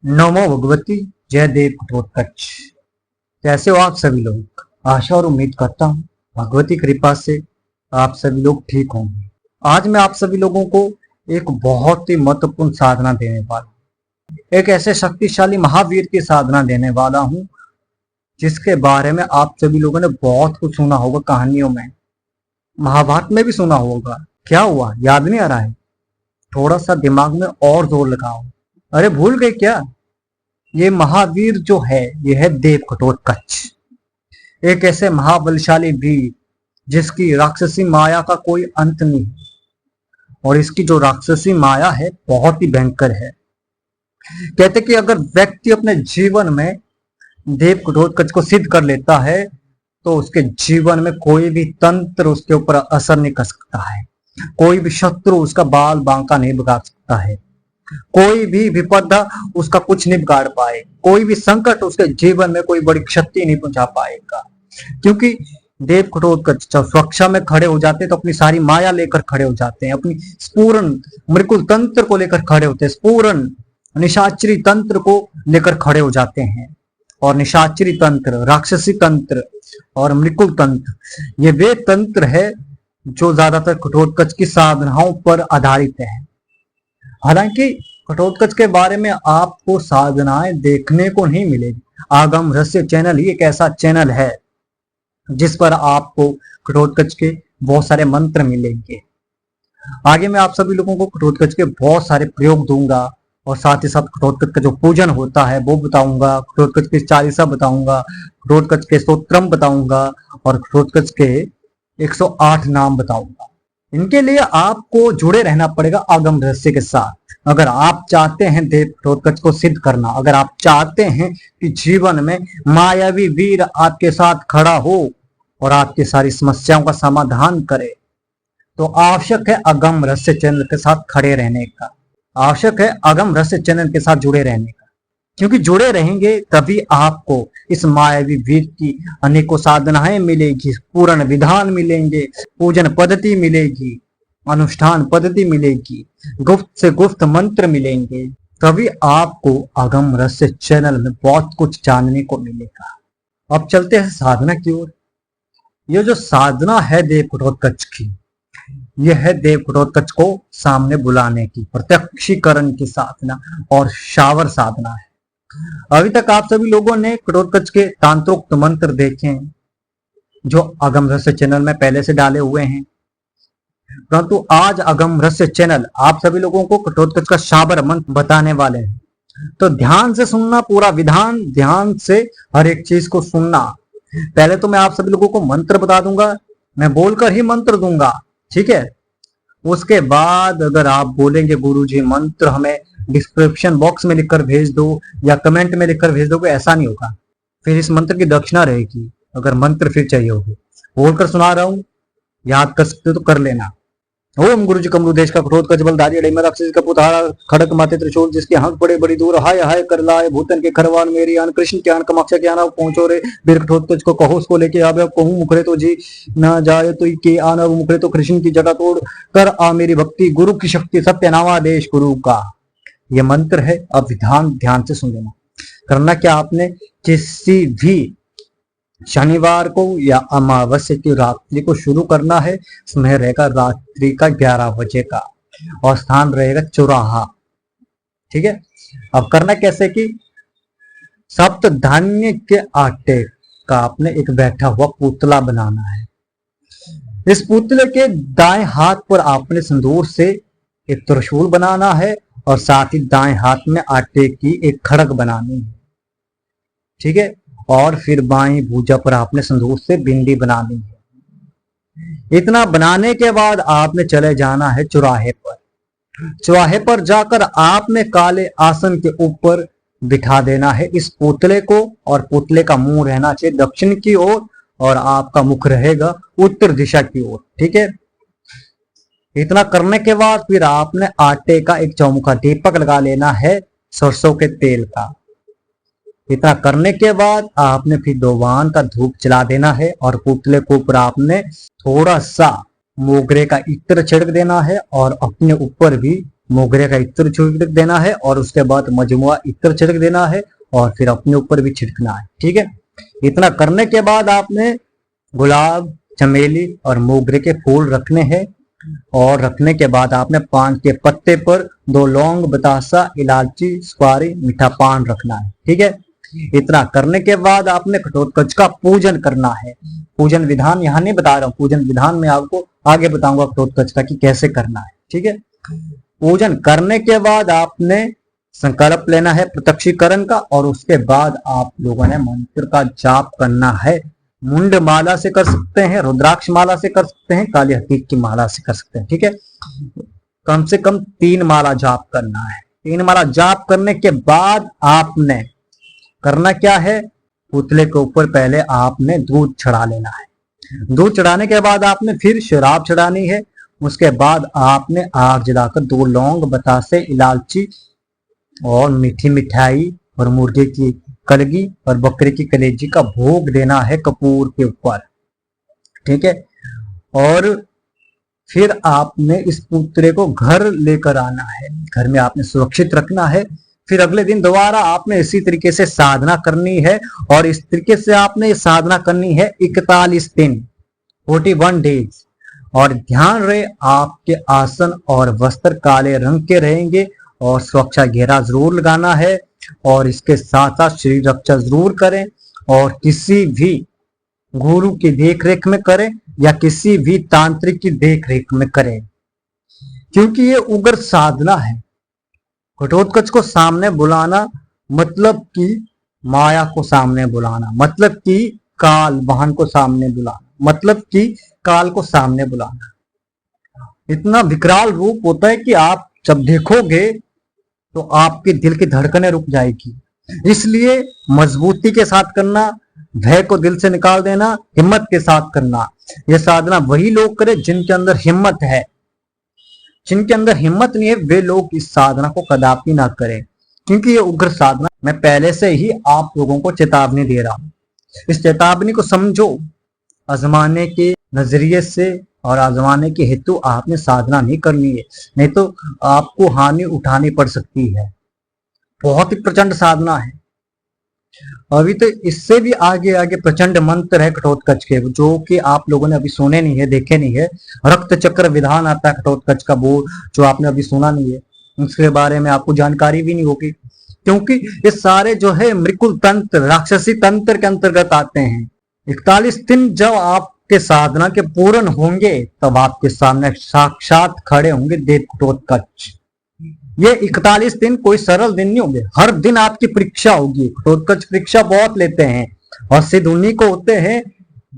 नमो भगवती। जय देव घटोत्कच। कैसे हो आप सभी लोग? आशा और उम्मीद करता हूँ भगवती कृपा से आप सभी लोग ठीक होंगे। आज मैं आप सभी लोगों को एक बहुत ही महत्वपूर्ण साधना देने वाला हूँ। एक ऐसे शक्तिशाली महावीर की साधना देने वाला हूँ जिसके बारे में आप सभी लोगों ने बहुत कुछ सुना होगा, कहानियों में, महाभारत में भी सुना होगा। क्या हुआ, याद नहीं आ रहा है? थोड़ा सा दिमाग में और जोर लगाओ। अरे भूल गए क्या? ये महावीर जो है ये है देव घटोत्कच। एक ऐसे महाबलशाली वीर जिसकी राक्षसी माया का कोई अंत नहीं, और इसकी जो राक्षसी माया है बहुत ही भयंकर है। कहते कि अगर व्यक्ति अपने जीवन में देव घटोत्कच को सिद्ध कर लेता है तो उसके जीवन में कोई भी तंत्र उसके ऊपर असर नहीं कर सकता है, कोई भी शत्रु उसका बाल बांका नहीं बिगाड़ सकता है, कोई भी विपदा उसका कुछ नहीं बिगाड़ पाए, कोई भी संकट उसके जीवन में कोई बड़ी क्षति नहीं पहुंचा पाएगा। क्योंकि देव घटोत्कच जब सुरक्षा में खड़े हो जाते हैं तो अपनी सारी माया लेकर खड़े हो जाते हैं, अपनी पूर्ण मृकुल तंत्र को लेकर खड़े होते हैं, पूर्ण निशाचरी तंत्र को लेकर खड़े हो जाते हैं। और निशाचरी तंत्र, राक्षसी तंत्र और मृकुल तंत्र ये वे तंत्र है जो ज्यादातर घटोत्कच की साधनाओं पर आधारित है। हालांकि घटोत्कच के बारे में आपको साधनाएं देखने को नहीं मिलेगी। आगम रहस्य चैनल ही एक ऐसा चैनल है जिस पर आपको घटोत्कच के बहुत सारे मंत्र मिलेंगे। आगे मैं आप सभी लोगों को घटोत्कच के बहुत सारे प्रयोग दूंगा और साथ ही साथ घटोत्कच का जो पूजन होता है वो बताऊंगा, घटोत्कच की चालीसा बताऊंगा, घटोत्कच के स्तोत्रम बताऊंगा और घटोत्कच के 108 नाम बताऊंगा। इनके लिए आपको जुड़े रहना पड़ेगा आगम रहस्य के साथ। अगर आप चाहते हैं देव घटोत्कच को सिद्ध करना, अगर आप चाहते हैं कि जीवन में मायावी वीर आपके साथ खड़ा हो और आपकी सारी समस्याओं का समाधान करे, तो आवश्यक है आगम रहस्य चैनल के साथ खड़े रहने का, आवश्यक है आगम रहस्य चैनल के साथ जुड़े रहने का। क्योंकि जुड़े रहेंगे तभी आपको इस मायावी वीर की अनेकों साधनाएं मिलेगी, पूर्ण विधान मिलेंगे, पूजन पद्धति मिलेगी, अनुष्ठान पद्धति मिलेगी, गुप्त से गुप्त मंत्र मिलेंगे, तभी आपको आगम रहस्य चैनल में बहुत कुछ जानने को मिलेगा। अब चलते हैं साधना की ओर। ये जो साधना है देव घटोत्कच की, यह है देव घटोत्कच को सामने बुलाने की, प्रत्यक्षीकरण की साधना और शावर साधना है। अभी तक आप सभी लोगों ने घटोत्कच के तांत्रोक्त मंत्र देखे हैं जो आगम रहस्य चैनल में पहले से डाले हुए हैं, परंतु आज आगम रहस्य चैनल आप सभी लोगों को घटोत्कच का शावर मंत्र बताने वाले हैं। तो ध्यान से सुनना, पूरा विधान ध्यान से हर एक चीज को सुनना। पहले तो मैं आप सभी लोगों को मंत्र बता दूंगा, मैं बोलकर ही मंत्र दूंगा, ठीक है? उसके बाद अगर आप बोलेंगे गुरुजी मंत्र हमें डिस्क्रिप्शन बॉक्स में लिखकर भेज दो या कमेंट में लिखकर भेज दोगे, ऐसा नहीं होगा। फिर इस मंत्र की दक्षिणा रहेगी अगर मंत्र फिर चाहिए होगी। बोलकर सुना रहा हूं, याद कर सकते हो तो कर लेना। ओम गुरुजी कमरू देश का घटोत्कच बलधारी अड़े राक्षस का पुतारा खड़क माथे त्रिशूल जिसके हंक बड़े बड़ी दूर हाय हाय कर लाए भूतन के खरवान मेरी आन कृष्ण के आन कमाक्षा के आना पहुंचो रे बीर घटोत्कच को कहो उसको लेके आवे कहूं मुखरे तो जी ना जाए तो के आना मुखरे तो कृष्ण की जटा तोड़ कर आ मेरी भक्ति गुरु की शक्ति सत्य नामा देश गुरु का। ये मंत्र है। अब विधान ध्यान से सुन लेना। करना क्या, आपने किसी भी शनिवार को या अमावस्या की रात्रि को शुरू करना है। समय रहेगा रात्रि का 11 बजे का और स्थान रहेगा चौराहा, ठीक है? अब करना कैसे कि सप्त धान्य के आटे का आपने एक बैठा हुआ पुतला बनाना है। इस पुतले के दाएं हाथ पर आपने सिंदूर से एक त्रिशूल बनाना है और साथ ही दाएं हाथ में आटे की एक खड़क बनानी है, ठीक है? और फिर बाईं भुजा पर आपने सिंदूर से बिंदी बनानी है। इतना बनाने के बाद आपने चले जाना है चौराहे पर। चौराहे पर जाकर आपने काले आसन के ऊपर बिठा देना है इस पुतले को, और पुतले का मुंह रहना चाहिए दक्षिण की ओर और आपका मुख रहेगा उत्तर दिशा की ओर, ठीक है? इतना करने के बाद फिर आपने आटे का एक चौमुखा दीपक लगा लेना है सरसों के तेल का। इतना करने के बाद आपने फिर दोवान का धूप जला देना है और पुतले के ऊपर आपने थोड़ा सा मोगरे का इत्र छिड़क देना है और अपने ऊपर भी मोगरे का इत्र छिड़क देना है और उसके बाद मजमुआ इत्र छिड़क देना है और फिर अपने ऊपर भी छिड़कना है। ठीक है, इतना करने के बाद आपने गुलाब, चमेली और मोगरे के फूल रखने हैं और रखने के बाद आपने पान के पत्ते पर 2 लौंग, बतासा, इलायची, सुपारी, मीठा पान रखना है। ठीक है, इतना करने के बाद आपने घटोत्कच का पूजन करना है। पूजन विधान यहाँ नहीं बता रहा हूँ, पूजन विधान में आपको आगे बताऊंगा घटोत्कच का कि कैसे करना है। ठीक है, पूजन करने के बाद आपने संकल्प लेना है प्रत्यक्षीकरण का और उसके बाद आप लोगों ने मंत्र का जाप करना है। मुंड माला से कर सकते हैं, रुद्राक्ष माला से कर सकते हैं, काली हकीक की माला से कर सकते हैं। ठीक है, कम से कम 3 माला जाप करना है। 3 माला जाप करने के बाद आपने करना क्या है, पुतले के ऊपर पहले आपने दूध चढ़ा लेना है। दूध चढ़ाने के बाद आपने फिर शराब चढ़ानी है। उसके बाद आपने आग जलाकर 2 लौंग, बतासे, इलायची और मीठी मिठाई और मुर्गे की कलगी और बकरे की कलेजी का भोग देना है कपूर के ऊपर। ठीक है, और फिर आपने इस पुतले को घर लेकर आना है, घर में आपने सुरक्षित रखना है। फिर अगले दिन दोबारा आपने इसी तरीके से साधना करनी है और इस तरीके से आपने साधना करनी है 41 दिन, 41 डेज। और ध्यान रहे आपके आसन और वस्त्र काले रंग के रहेंगे और सुरक्षा घेरा जरूर लगाना है और इसके साथ साथ शरीर रक्षा जरूर करें और किसी भी गुरु की देखरेख में करें या किसी भी तांत्रिक की देखरेख में करें, क्योंकि ये उग्र साधना है। घटोत्कच को सामने बुलाना मतलब कि माया को सामने बुलाना, मतलब कि काल वाहन को सामने बुलाना, मतलब कि काल को सामने बुलाना। इतना विकराल रूप होता है कि आप जब देखोगे तो आपके दिल की धड़कनें रुक जाएगी। इसलिए मजबूती के साथ करना, भय को दिल से निकाल देना, हिम्मत के साथ करना। यह साधना वही लोग करें जिनके अंदर हिम्मत है। जिनके अंदर हिम्मत नहीं है वे लोग इस साधना को कदापि ना करें, क्योंकि ये उग्र साधना, मैं पहले से ही आप लोगों को चेतावनी दे रहा हूं। इस चेतावनी को समझो, आजमाने के नजरिए से और आजमाने के हेतु आपने साधना नहीं करनी है, नहीं तो आपको हानि उठानी पड़ सकती है। बहुत ही प्रचंड साधना है। अभी तो इससे भी आगे आगे प्रचंड मंत्र है घटोत्कच के, जो कि आप लोगों ने अभी सुने नहीं है, देखे नहीं है। रक्त चक्र विधान आता है घटोत्कच का, वो जो आपने अभी सुना नहीं है, उसके बारे में आपको जानकारी भी नहीं होगी, क्योंकि ये सारे जो है मृकुल तंत्र, राक्षसी तंत्र के अंतर्गत आते हैं। 41 दिन जब आपके साधना के पूर्ण होंगे तब आपके सामने साक्षात खड़े होंगे देव घटोत्कच। ये 41 दिन कोई सरल दिन नहीं होंगे, हर दिन आपकी परीक्षा होगी। घटोत्कच परीक्षा बहुत लेते हैं और सिद्ध उन्हीं को होते हैं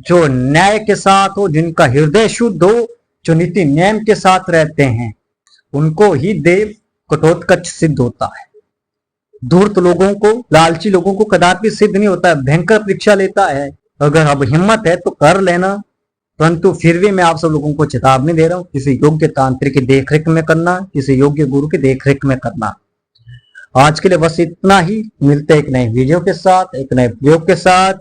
जो न्याय के साथ हो, जिनका हृदय शुद्ध हो, जो नीति नियम के साथ रहते हैं, उनको ही देव घटोत्कच सिद्ध होता है। धूर्त लोगों को, लालची लोगों को कदापि सिद्ध नहीं होता है, भयंकर परीक्षा लेता है। अगर अब हिम्मत है तो कर लेना, परंतु फिर भी मैं आप सब लोगों को चेतावनी दे रहा हूं, किसी योग्य तांत्रिक की देखरेख में करना, किसी योग्य गुरु की देखरेख में करना। आज के लिए बस इतना ही, मिलते एक नए वीडियो के साथ, एक नए प्रयोग के साथ।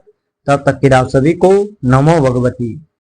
तब तक के लिए आप सभी को नमो भगवती।